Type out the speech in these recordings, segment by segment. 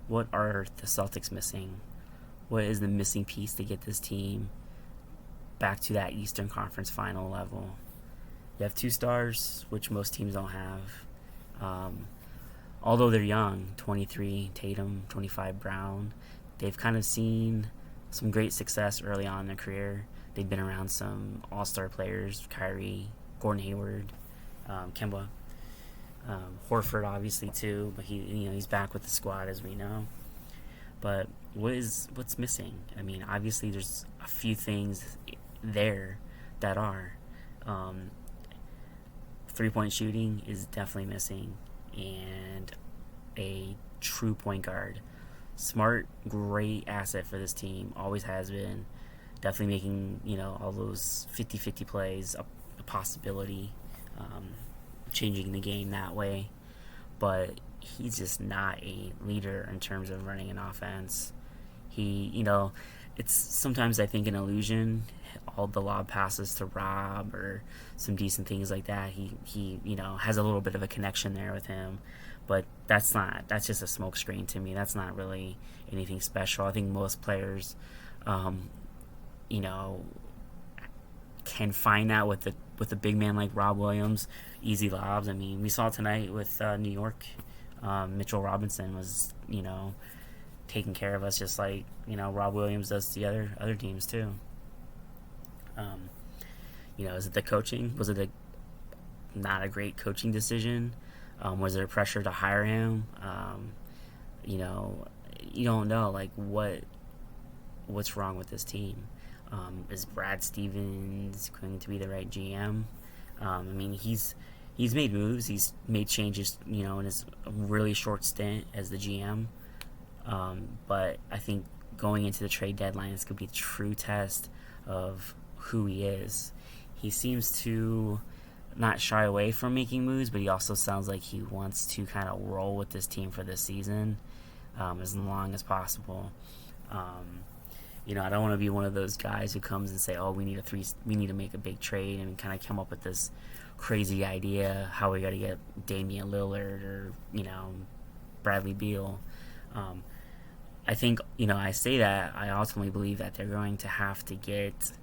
what are the Celtics missing? What is the missing piece to get this team back to that Eastern Conference final level? You have two stars, which most teams don't have. Um, Although they're young, 23 Tatum, 25 Brown, they've kind of seen some great success early on in their career. They've been around some all-star players, Kyrie, Gordon Hayward, Kemba, Horford obviously too, but he's back with the squad as we know. But what's missing? I mean, obviously there's a few things there that are. Um, 3-point shooting is definitely missing, and a true point guard. Smart, great asset for this team, always has been. Definitely making, all those 50-50 plays a possibility, um, changing the game that way. But he's just not a leader in terms of running an offense. It's sometimes I think an illusion. All the lob passes to Rob or some decent things like that. He has a little bit of a connection there with him, but that's just a smokescreen to me. That's not really anything special. I think most players, um, you know, can find that with a big man like Rob Williams, easy lobs. I mean, we saw tonight with New York. Mitchell Robinson was taking care of us just like Rob Williams does to the other teams too. Um, is it the coaching? Was it not a great coaching decision? Was there pressure to hire him? You know, you don't know like what's wrong with this team. Is Brad Stevens going to be the right GM? I mean, he's made moves. He's made changes, in his really short stint as the GM. But I think going into the trade deadline, it's going to be a true test of who he is. He seems to not shy away from making moves, but he also sounds like he wants to kind of roll with this team for this season, as long as possible. I don't want to be one of those guys who comes and say, "Oh, we need to make a big trade," and kind of come up with this crazy idea how we got to get Damian Lillard or Bradley Beal. I think I say that I ultimately believe that they're going to have to get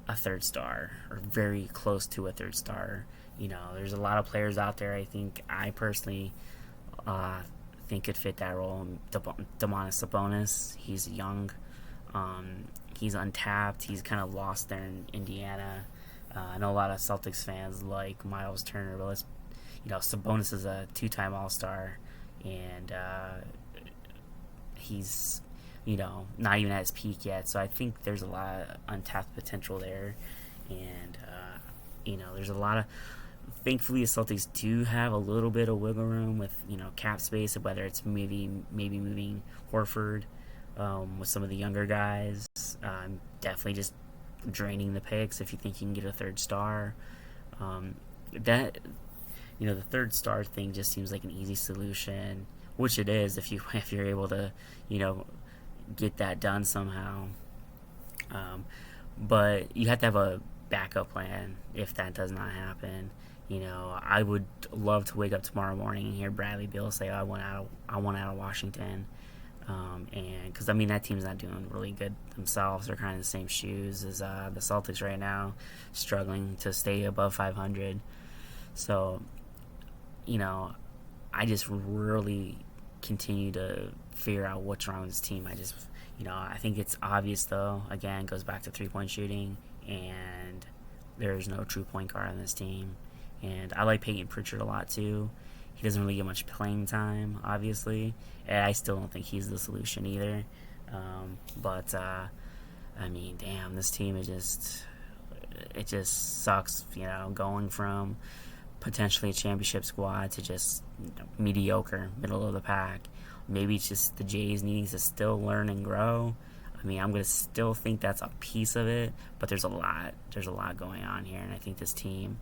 a third star or very close to a third star. There's a lot of players out there. I personally think could fit that role. Domantas Sabonis, he's young, he's untapped. He's kind of lost there in Indiana. I know a lot of Celtics fans like Miles Turner, but Sabonis is a two-time All-Star, and he's not even at his peak yet. So I think there's a lot of untapped potential there, and there's a lot of. Thankfully, the Celtics do have a little bit of wiggle room with cap space, whether it's maybe moving Horford with some of the younger guys. Definitely just draining the picks if you think you can get a third star. That the third star thing just seems like an easy solution, which it is if you're able to get that done somehow. But you have to have a backup plan if that does not happen. I would love to wake up tomorrow morning and hear Bradley Beal say, I want out of Washington. And because that team's not doing really good themselves. They're kind of the same shoes as the Celtics right now, struggling to stay above 500. So, I just really continue to figure out what's wrong with this team. I think it's obvious though. Again, it goes back to 3-point shooting, and there's no true point guard on this team. And I like Peyton Pritchard a lot too. He doesn't really get much playing time, obviously. And I still don't think he's the solution either. But damn, this team it just sucks. Going from potentially a championship squad to just mediocre, middle of the pack. Maybe it's just the Jays needing to still learn and grow. I'm going to still think that's a piece of it, but there's a lot going on here, and I think this team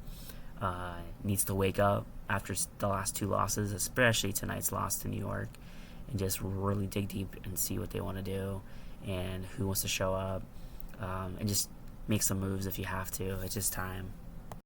needs to wake up after the last two losses, especially tonight's loss to New York, and just really dig deep and see what they want to do and who wants to show up, and just make some moves if you have to. It's just time.